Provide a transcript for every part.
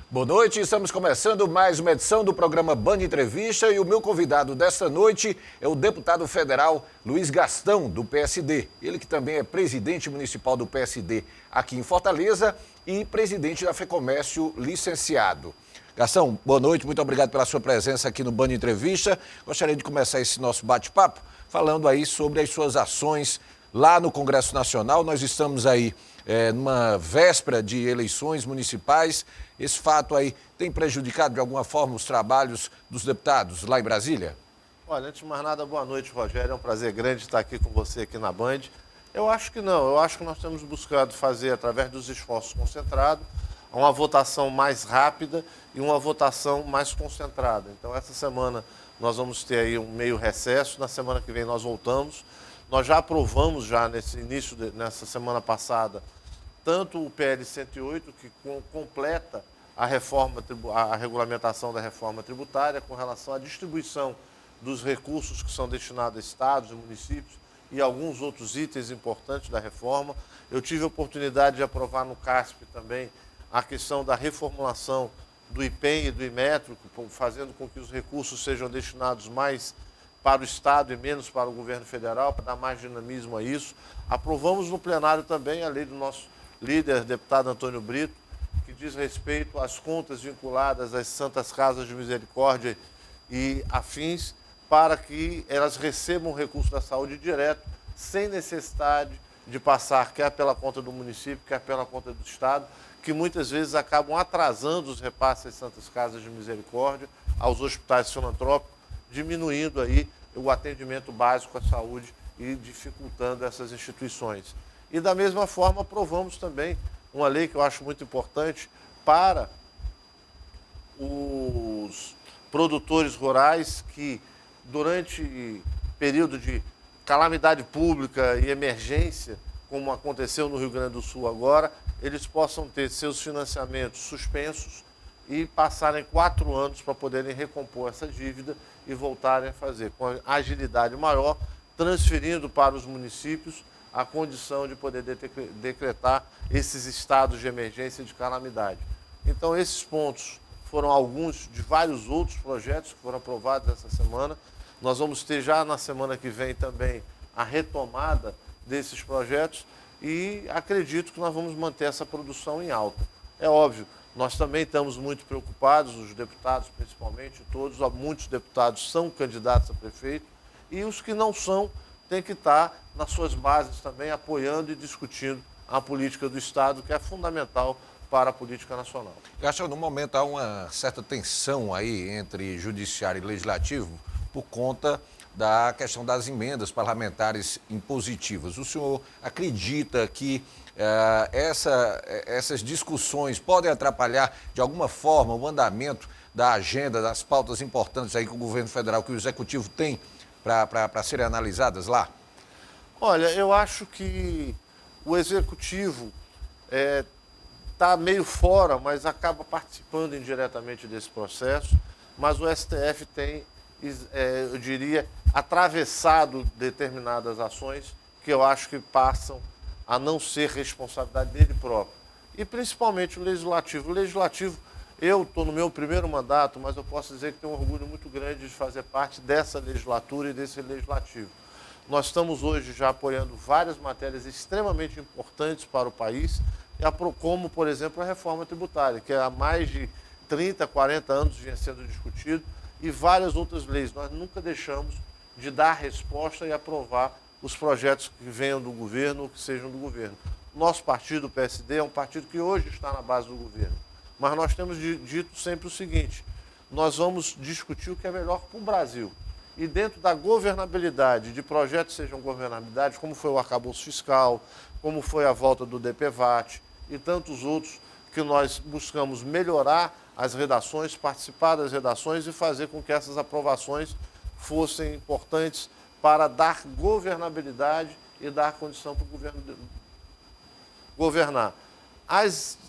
Boa noite, estamos começando mais uma edição do programa Band Entrevista e o meu convidado desta noite é o deputado federal Luiz Gastão, do PSD. Ele que também é presidente municipal do PSD aqui em Fortaleza e presidente da FEComércio licenciado. Gastão, boa noite, muito obrigado pela sua presença aqui no Band Entrevista. Gostaria de começar esse nosso bate-papo falando aí sobre as suas ações lá no Congresso Nacional. Nós estamos aí numa véspera de eleições municipais. Esse fato aí tem prejudicado de alguma forma os trabalhos dos deputados lá em Brasília? Olha, antes de mais nada, boa noite, Rogério. É um prazer grande estar aqui com você aqui na Band. Eu acho que não. Eu acho que nós temos buscado fazer, através dos esforços concentrados, uma votação mais rápida e uma votação mais concentrada. Então, essa semana nós vamos ter aí um meio recesso. Na semana que vem nós voltamos. Nós já aprovamos nessa semana passada, tanto o PL 108, que completa a regulamentação da reforma tributária com relação à distribuição dos recursos que são destinados a estados e municípios e alguns outros itens importantes da reforma. Eu tive a oportunidade de aprovar no CASP também a questão da reformulação do IPEM e do IMETRO, fazendo com que os recursos sejam destinados mais para o Estado e menos para o governo federal, para dar mais dinamismo a isso. Aprovamos no plenário também a lei do nosso líder, deputado Antônio Brito, que diz respeito às contas vinculadas às Santas Casas de Misericórdia e afins, para que elas recebam recurso da saúde direto, sem necessidade de passar quer pela conta do município, quer pela conta do Estado, que muitas vezes acabam atrasando os repasses às Santas Casas de Misericórdia, aos hospitais filantrópicos, diminuindo aí o atendimento básico à saúde e dificultando essas instituições. E da mesma forma aprovamos também uma lei que eu acho muito importante para os produtores rurais que, durante período de calamidade pública e emergência, como aconteceu no Rio Grande do Sul agora, eles possam ter seus financiamentos suspensos e passarem 4 anos para poderem recompor essa dívida e voltarem a fazer com agilidade maior, transferindo para os municípios a condição de poder decretar esses estados de emergência e de calamidade. Então, esses pontos foram alguns de vários outros projetos que foram aprovados essa semana. Nós vamos ter já na semana que vem também a retomada desses projetos e acredito que nós vamos manter essa produção em alta. É óbvio, nós também estamos muito preocupados, os deputados principalmente, muitos deputados são candidatos a prefeito e os que não são têm que estar nas suas bases também apoiando e discutindo a política do Estado, que é fundamental para a política nacional. Eu acho que no momento há uma certa tensão aí entre judiciário e legislativo por conta da questão das emendas parlamentares impositivas. O senhor acredita que essas discussões podem atrapalhar de alguma forma o andamento da agenda, das pautas importantes aí que o governo federal, que o executivo tem para serem analisadas lá? Olha, eu acho que o executivo está meio fora, mas acaba participando indiretamente desse processo, mas o STF tem, eu diria, atravessado determinadas ações que eu acho que passam a não ser responsabilidade dele próprio. E principalmente o Legislativo. O Legislativo, eu estou no meu primeiro mandato, mas eu posso dizer que tenho um orgulho muito grande de fazer parte dessa legislatura e desse Legislativo. Nós estamos hoje já apoiando várias matérias extremamente importantes para o país, como, por exemplo, a reforma tributária, que há mais de 30, 40 anos vinha sendo discutido, e várias outras leis. Nós nunca deixamos de dar resposta e aprovar os projetos que venham do governo ou que sejam do governo. Nosso partido, o PSD, é um partido que hoje está na base do governo. Mas nós temos dito sempre o seguinte: nós vamos discutir o que é melhor para o Brasil. E dentro da governabilidade, de projetos que sejam governabilidade, como foi o arcabouço fiscal, como foi a volta do DPVAT e tantos outros que nós buscamos melhorar as redações, participar das redações e fazer com que essas aprovações fossem importantes para dar governabilidade e dar condição para o governo governar. As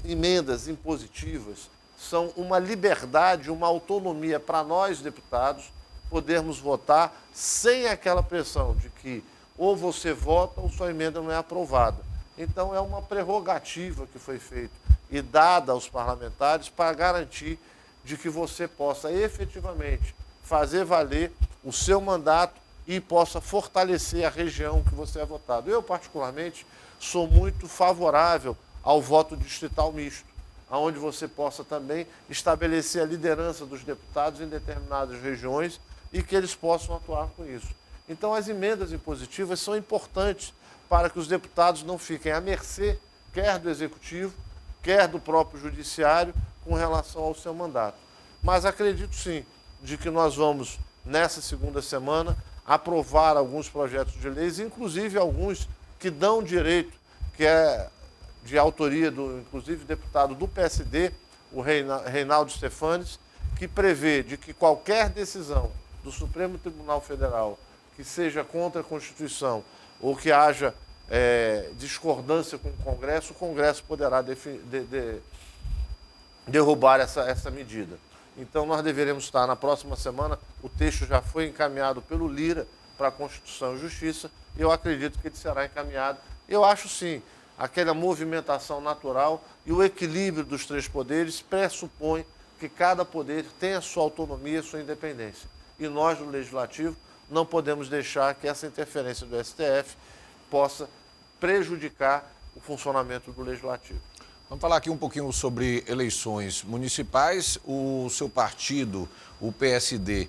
emendas impositivas são uma liberdade, uma autonomia para nós, deputados, podermos votar sem aquela pressão de que ou você vota ou sua emenda não é aprovada. Então, é uma prerrogativa que foi feita. e dada aos parlamentares para garantir de que você possa efetivamente fazer valer o seu mandato e possa fortalecer a região que você é votado. Eu, particularmente, sou muito favorável ao voto distrital misto, onde você possa também estabelecer a liderança dos deputados em determinadas regiões e que eles possam atuar com isso. Então, as emendas impositivas são importantes para que os deputados não fiquem à mercê, quer do Executivo, quer do próprio Judiciário, com relação ao seu mandato. Mas acredito sim, de que nós vamos, nessa segunda semana, aprovar alguns projetos de leis, inclusive alguns que dão direito, que é de autoria do, inclusive, deputado do PSD, o Reinaldo Stefanes, que prevê de que qualquer decisão do Supremo Tribunal Federal que seja contra a Constituição ou que haja discordância com o Congresso poderá derrubar essa medida. Então, nós deveremos estar na próxima semana, o texto já foi encaminhado pelo Lira para a Constituição e Justiça, e eu acredito que ele será encaminhado. Eu acho, sim, aquela movimentação natural e o equilíbrio dos três poderes pressupõe que cada poder tenha sua autonomia e sua independência. E nós, do Legislativo, não podemos deixar que essa interferência do STF possa prejudicar o funcionamento do Legislativo. Vamos falar aqui um pouquinho sobre eleições municipais. O seu partido, o PSD,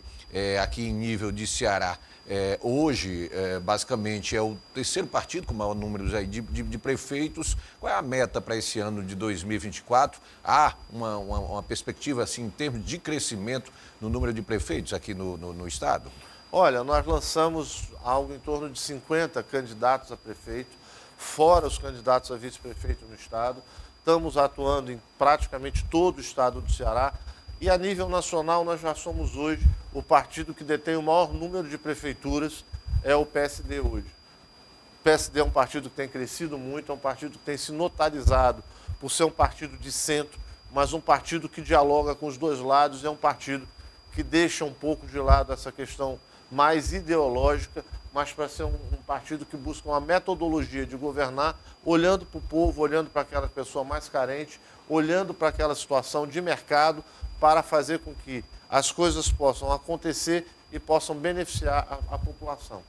aqui em nível de Ceará, hoje, basicamente, é o terceiro partido com maior número aí de prefeitos. Qual é a meta para esse ano de 2024? Há uma perspectiva, assim, em termos de crescimento no número de prefeitos aqui no estado? Olha, nós lançamos algo em torno de 50 candidatos a prefeito, fora os candidatos a vice-prefeito no estado. Estamos atuando em praticamente todo o estado do Ceará. E a nível nacional, nós já somos hoje o partido que detém o maior número de prefeituras, é o PSD hoje. O PSD é um partido que tem crescido muito, é um partido que tem se notabilizado por ser um partido de centro, mas um partido que dialoga com os dois lados, é um partido que deixa um pouco de lado essa questão mais ideológica, mas para ser um partido que busca uma metodologia de governar, olhando para o povo, olhando para aquela pessoa mais carente, olhando para aquela situação de mercado, para fazer com que as coisas possam acontecer e possam beneficiar a população.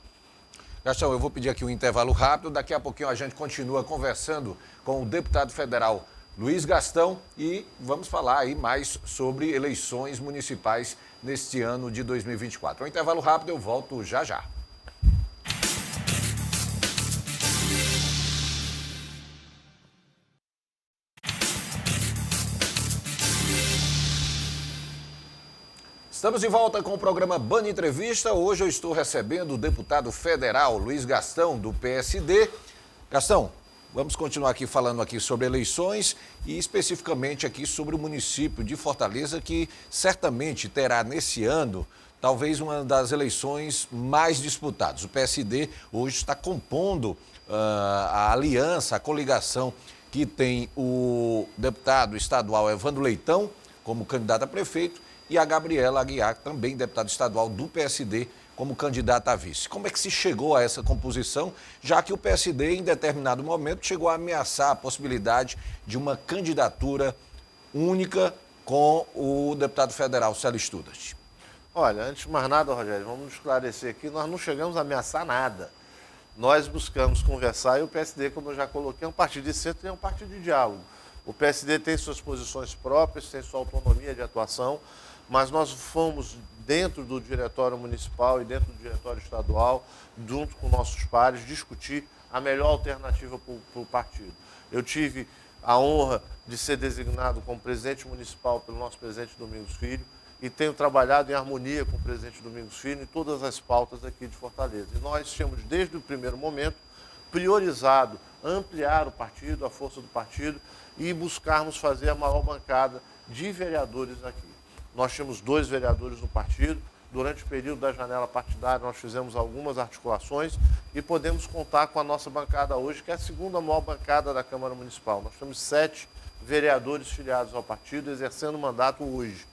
Gastão, eu vou pedir aqui um intervalo rápido, daqui a pouquinho a gente continua conversando com o deputado federal Luiz Gastão e vamos falar aí mais sobre eleições municipais neste ano de 2024. Um intervalo rápido, eu volto já já. Estamos de volta com o programa Band Entrevista. Hoje eu estou recebendo o deputado federal Luiz Gastão, do PSD. Gastão, vamos continuar aqui falando aqui sobre eleições e especificamente aqui sobre o município de Fortaleza, que certamente terá nesse ano talvez uma das eleições mais disputadas. O PSD hoje está compondo a aliança, a coligação que tem o deputado estadual Evandro Leitão como candidato a prefeito e a Gabriela Aguiar, também deputada estadual do PSD, como candidata a vice. Como é que se chegou a essa composição, já que o PSD, em determinado momento, chegou a ameaçar a possibilidade de uma candidatura única com o deputado federal Célio Studat? Olha, antes de mais nada, Rogério, vamos esclarecer aqui, nós não chegamos a ameaçar nada. Nós buscamos conversar e o PSD, como eu já coloquei, é um partido de centro e é um partido de diálogo. O PSD tem suas posições próprias, tem sua autonomia de atuação, mas nós fomos dentro do diretório municipal e dentro do diretório estadual, junto com nossos pares, discutir a melhor alternativa para o partido. Eu tive a honra de ser designado como presidente municipal pelo nosso presidente Domingos Filho e tenho trabalhado em harmonia com o presidente Domingos Filho em todas as pautas aqui de Fortaleza. E nós tínhamos, desde o primeiro momento, priorizado ampliar o partido, a força do partido e buscarmos fazer a maior bancada de vereadores aqui. Nós tínhamos 2 vereadores no partido. Durante o período da janela partidária, nós fizemos algumas articulações e podemos contar com a nossa bancada hoje, que é a segunda maior bancada da Câmara Municipal. Nós temos 7 vereadores filiados ao partido, exercendo o mandato hoje.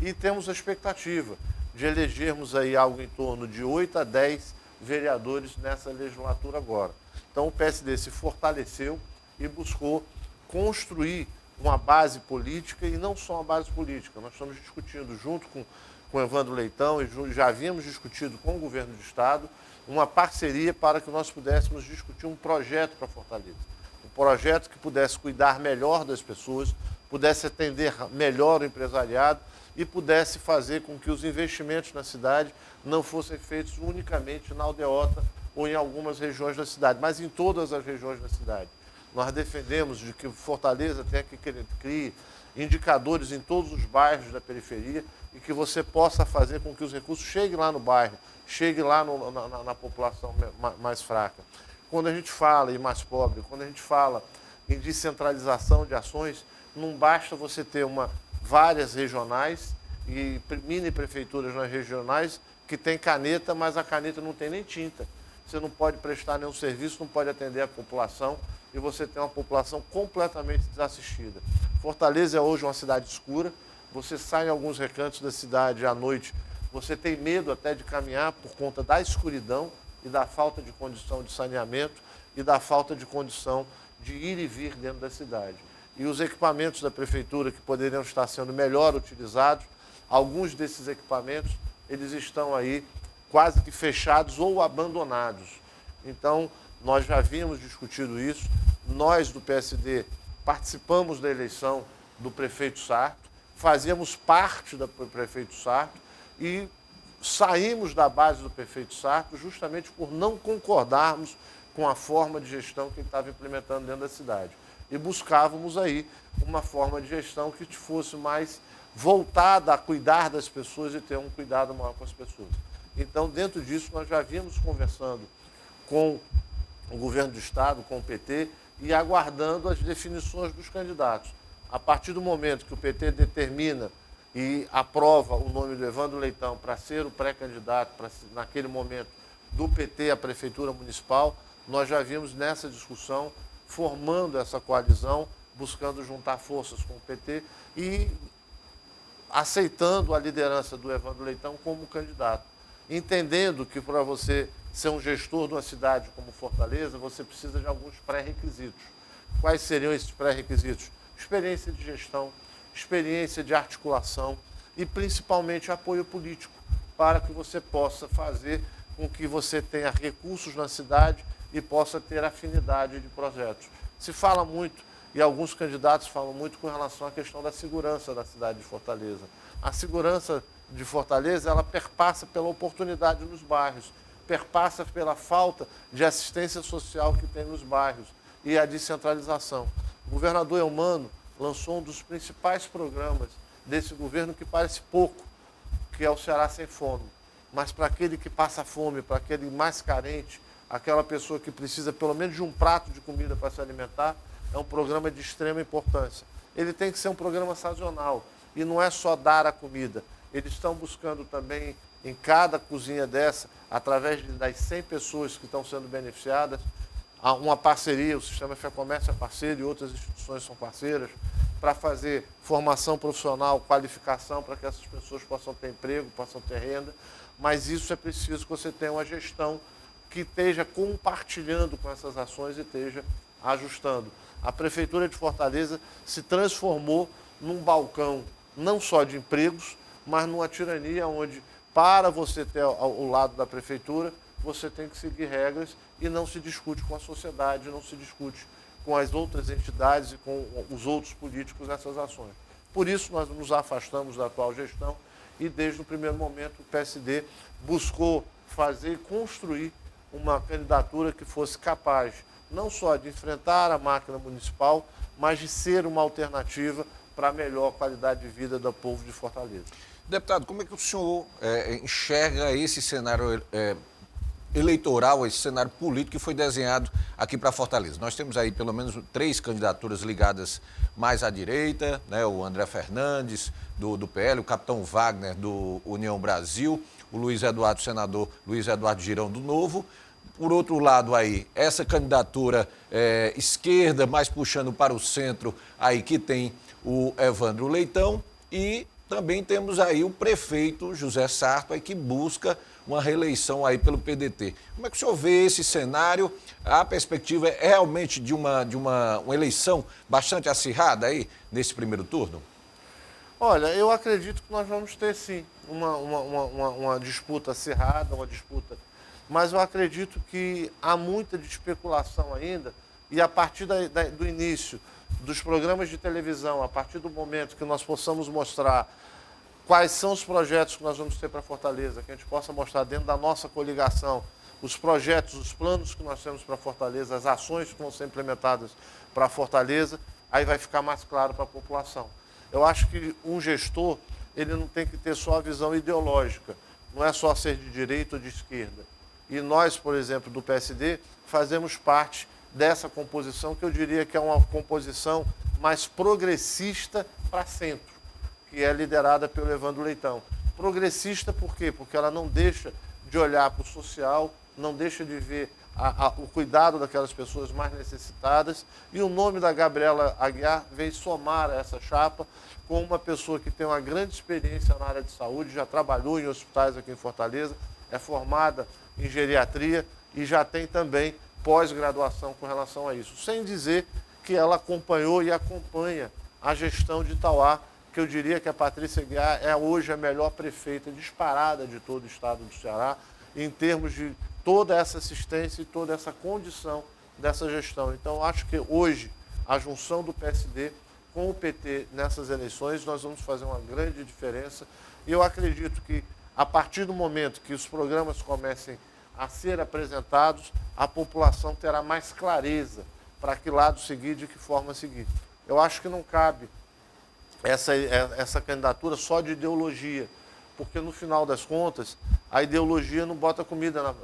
E temos a expectativa de elegermos aí algo em torno de 8 a 10 vereadores nessa legislatura agora. Então, o PSD se fortaleceu e buscou construir uma base política e não só uma base política. Nós estamos discutindo junto com o Evandro Leitão e já havíamos discutido com o governo do Estado uma parceria para que nós pudéssemos discutir um projeto para Fortaleza. Um projeto que pudesse cuidar melhor das pessoas, pudesse atender melhor o empresariado e pudesse fazer com que os investimentos na cidade não fossem feitos unicamente na aldeota ou em algumas regiões da cidade, mas em todas as regiões da cidade. Nós defendemos de que Fortaleza tenha que criar indicadores em todos os bairros da periferia e que você possa fazer com que os recursos cheguem lá no bairro, cheguem lá na população mais fraca. Quando a gente fala em mais pobre, quando a gente fala em descentralização de ações, não basta você ter várias regionais e mini prefeituras nas regionais que tem caneta, mas a caneta não tem nem tinta. Você não pode prestar nenhum serviço, não pode atender a população e você tem uma população completamente desassistida. Fortaleza é hoje uma cidade escura, você sai em alguns recantos da cidade à noite, você tem medo até de caminhar por conta da escuridão e da falta de condição de saneamento e da falta de condição de ir e vir dentro da cidade. E os equipamentos da prefeitura que poderiam estar sendo melhor utilizados, alguns desses equipamentos, eles estão aí quase que fechados ou abandonados. Então, nós já havíamos discutido isso, nós do PSD participamos da eleição do prefeito Sarto, fazíamos parte do prefeito Sarto e saímos da base do prefeito Sarto justamente por não concordarmos com a forma de gestão que ele estava implementando dentro da cidade. E buscávamos aí uma forma de gestão que fosse mais voltada a cuidar das pessoas e ter um cuidado maior com as pessoas. Então, dentro disso, nós já vínhamos conversando com o governo do Estado, com o PT, e aguardando as definições dos candidatos. A partir do momento que o PT determina e aprova o nome do Evandro Leitão para ser o pré-candidato, naquele momento, do PT à Prefeitura Municipal, nós já vimos nessa discussão, formando essa coalizão, buscando juntar forças com o PT e aceitando a liderança do Evandro Leitão como candidato. Entendendo que para você ser um gestor de uma cidade como Fortaleza, você precisa de alguns pré-requisitos. Quais seriam esses pré-requisitos? Experiência de gestão, experiência de articulação e principalmente apoio político, para que você possa fazer com que você tenha recursos na cidade e possa ter afinidade de projetos. Se fala muito, e alguns candidatos falam muito com relação à questão da segurança da cidade de Fortaleza. A segurança de Fortaleza, ela perpassa pela oportunidade nos bairros, perpassa pela falta de assistência social que tem nos bairros e a descentralização. O governador Eumano lançou um dos principais programas desse governo que parece pouco, que é o Ceará Sem Fome. Mas para aquele que passa fome, para aquele mais carente, aquela pessoa que precisa pelo menos de um prato de comida para se alimentar, é um programa de extrema importância. Ele tem que ser um programa sazonal e não é só dar a comida. Eles estão buscando também, em cada cozinha dessa, através das 100 pessoas que estão sendo beneficiadas, uma parceria, o Sistema FEComércio é parceiro e outras instituições são parceiras, para fazer formação profissional, qualificação, para que essas pessoas possam ter emprego, possam ter renda, mas isso é preciso que você tenha uma gestão que esteja compartilhando com essas ações e esteja ajustando. A Prefeitura de Fortaleza se transformou num balcão não só de empregos, mas numa tirania onde, para você ter o lado da Prefeitura, você tem que seguir regras e não se discute com a sociedade, não se discute com as outras entidades e com os outros políticos nessas ações. Por isso, nós nos afastamos da atual gestão e, desde o primeiro momento, o PSD buscou fazer e construir uma candidatura que fosse capaz não só de enfrentar a máquina municipal, mas de ser uma alternativa para a melhor qualidade de vida do povo de Fortaleza. Deputado, como é que o senhor enxerga esse cenário eleitoral, esse cenário político que foi desenhado aqui para Fortaleza? Nós temos aí pelo menos 3 candidaturas ligadas mais à direita, né? O André Fernandes, do PL, o Capitão Wagner, do União Brasil, o Luiz Eduardo, senador Luiz Eduardo Girão, do Novo. Por outro lado aí, essa candidatura esquerda, mais puxando para o centro, aí que tem o Evandro Leitão, e também temos aí o prefeito José Sarto, aí, que busca uma reeleição aí pelo PDT. Como é que o senhor vê esse cenário? A perspectiva é realmente de uma eleição bastante acirrada aí nesse primeiro turno? Olha, eu acredito que nós vamos ter sim uma disputa acirrada, uma disputa, mas eu acredito que há muita de especulação ainda e a partir do início dos programas de televisão, a partir do momento que nós possamos mostrar quais são os projetos que nós vamos ter para Fortaleza, que a gente possa mostrar dentro da nossa coligação os projetos, os planos que nós temos para Fortaleza, as ações que vão ser implementadas para Fortaleza, aí vai ficar mais claro para a população. Eu acho que um gestor, ele não tem que ter só a visão ideológica, não é só ser de direita ou de esquerda. E nós, por exemplo, do PSD, fazemos parte dessa composição, que eu diria que é uma composição mais progressista para centro, que é liderada pelo Evandro Leitão. Progressista por quê? Porque ela não deixa de olhar para o social, não deixa de ver o cuidado daquelas pessoas mais necessitadas, e o nome da Gabriela Aguiar veio somar a essa chapa com uma pessoa que tem uma grande experiência na área de saúde, já trabalhou em hospitais aqui em Fortaleza, é formada em geriatria e já tem também pós-graduação com relação a isso. Sem dizer que ela acompanhou e acompanha a gestão de Itauá, que eu diria que a Patrícia Aguiar é hoje a melhor prefeita disparada de todo o estado do Ceará, em termos de toda essa assistência e toda essa condição dessa gestão. Então, acho que hoje, a junção do PSD com o PT nessas eleições, nós vamos fazer uma grande diferença. E eu acredito que, a partir do momento que os programas comecem a ser apresentados, a população terá mais clareza para que lado seguir, de que forma seguir. Eu acho que não cabe essa candidatura só de ideologia, porque no final das contas, a ideologia não bota comida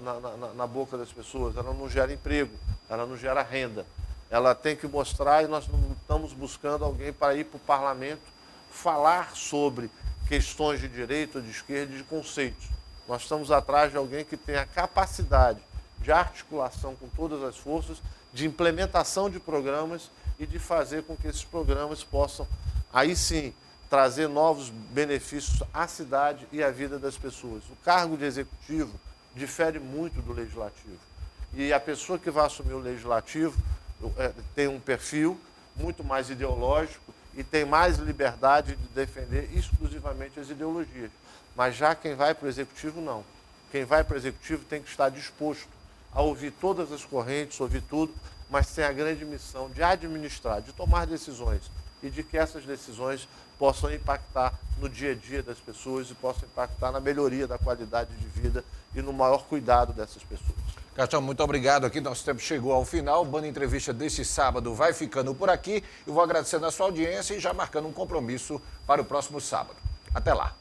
na boca das pessoas, ela não gera emprego, ela não gera renda. Ela tem que mostrar, e nós não estamos buscando alguém para ir para o parlamento falar sobre questões de direita ou de esquerda e de conceitos. Nós estamos atrás de alguém que tenha a capacidade de articulação com todas as forças, de implementação de programas e de fazer com que esses programas possam, aí sim, trazer novos benefícios à cidade e à vida das pessoas. O cargo de executivo difere muito do legislativo. E a pessoa que vai assumir o legislativo tem um perfil muito mais ideológico e tem mais liberdade de defender exclusivamente as ideologias. Mas já quem vai para o executivo, não. Quem vai para o executivo tem que estar disposto a ouvir todas as correntes, ouvir tudo, mas tem a grande missão de administrar, de tomar decisões e de que essas decisões possam impactar no dia a dia das pessoas e possam impactar na melhoria da qualidade de vida e no maior cuidado dessas pessoas. Castão, muito obrigado aqui. Nosso tempo chegou ao final. O Band Entrevista desse sábado vai ficando por aqui. Eu vou agradecendo a sua audiência e já marcando um compromisso para o próximo sábado. Até lá.